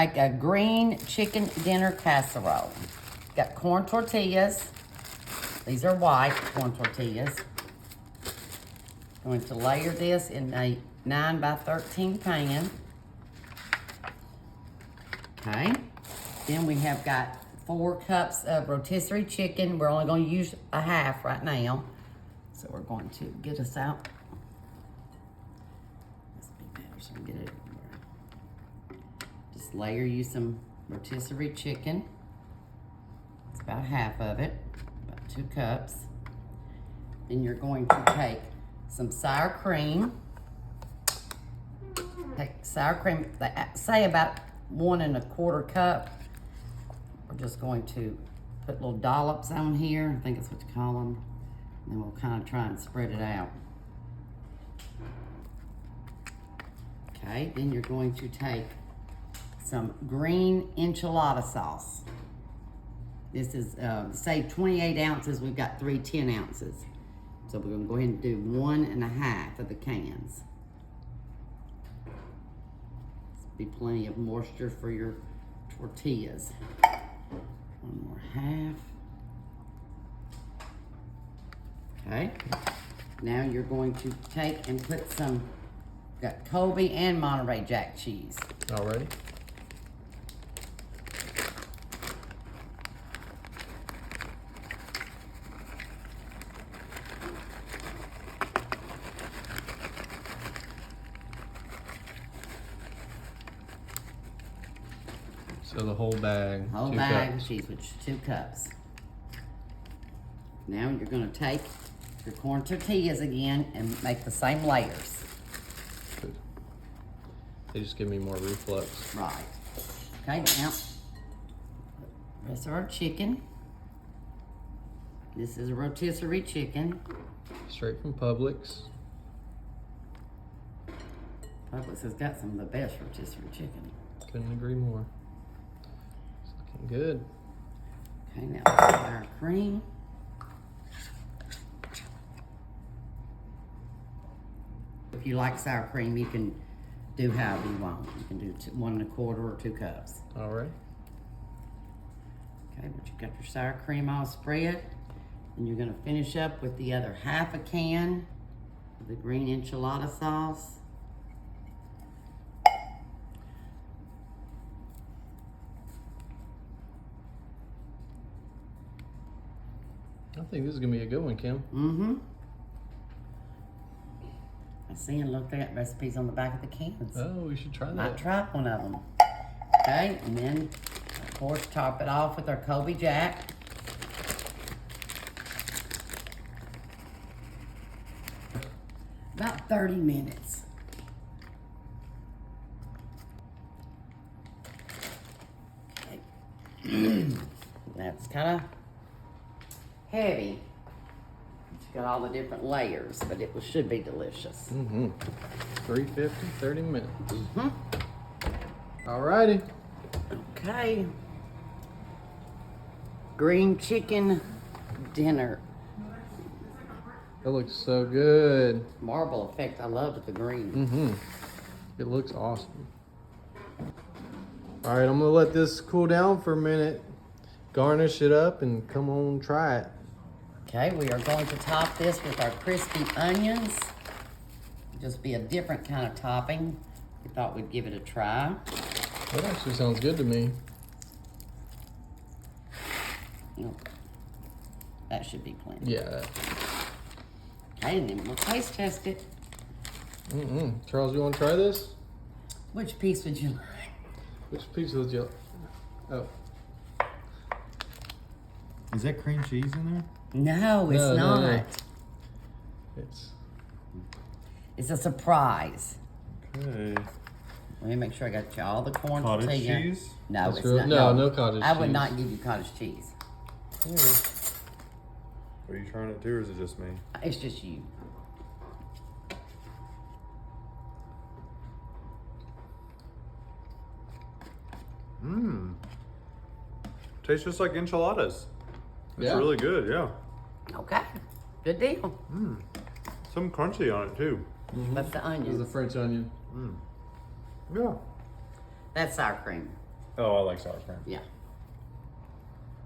Make a green chicken dinner casserole. Got corn tortillas. These are white corn tortillas. Going to layer this in a 9 by 13 pan. Okay. Then we have got 4 cups of rotisserie chicken. We're only going to use a half right now. So we're going to get us out. This be better so we can get it everywhere. Just layer you some rotisserie chicken. It's about half of it, about 2 cups. Then you're going to take some sour cream. Take sour cream, say about 1 1/4 cup. We're just going to put little dollops on here. I think that's what you call them. And then we'll kind of try and spread it out. Okay, then you're going to take some green enchilada sauce. This is, say 28 ounces, we've got 3 10 ounces. So we're gonna go ahead and do 1 1/2 of the cans. Be plenty of moisture for your tortillas. 1 more half. Okay. Now you're going to take and put some, got Colby and Monterey Jack cheese. Alrighty. So the whole bag. Whole bag of cheese, which is 2 cups. Now you're gonna take your corn tortillas again and make the same layers. Good. They just give me more reflux. Right. Okay, now, rest of our chicken. This is a rotisserie chicken. Straight from Publix. Publix has got some of the best rotisserie chicken. Couldn't agree more. It's looking good. Okay, now our cream. If you like sour cream, you can do however you want. You can do 1 1/4 or 2 cups. All right. Okay, but you've got your sour cream all spread. And you're gonna finish up with the other half a can of the green enchilada sauce. I think this is gonna be a good one, Kim. Mm-hmm. I see and looked at recipes on the back of the cans. Oh, we should try that. Might try one of them. Okay, and then, of course, top it off with our Colby Jack. About 30 minutes. Okay. That's kind of heavy. It's got all the different layers, but it should be delicious. Mm-hmm. 350, 30 minutes. Mm-hmm. All righty. Okay. Green chicken dinner. That looks so good. Marble effect. I love the green. Mm-hmm. It looks awesome. All right, I'm gonna let this cool down for a minute, garnish it up, and come on, try it. Okay, we are going to top this with our crispy onions. Just be a different kind of topping. We thought we'd give it a try. That actually sounds good to me. Oh, that should be plenty. Yeah. Okay, and then we'll taste test it. Charles, you want to try this? Which piece would you like? Which piece would you? Oh. Is that cream cheese in there? No, it's No, not. no. It's a surprise. Okay. Let me make sure I got you all the corn Cottage tortilla. cheese? No, That's it's real- not. no cottage I would cheese. not give you cottage cheese. Are you trying it too, or is it just me? It's just you. Mmm. Tastes just like enchiladas. It's Yeah. really good, yeah. Okay, good deal. Some crunchy on it too. That's the This is onions. the French onion. Yeah. That's sour cream. Oh, I like sour cream. Yeah.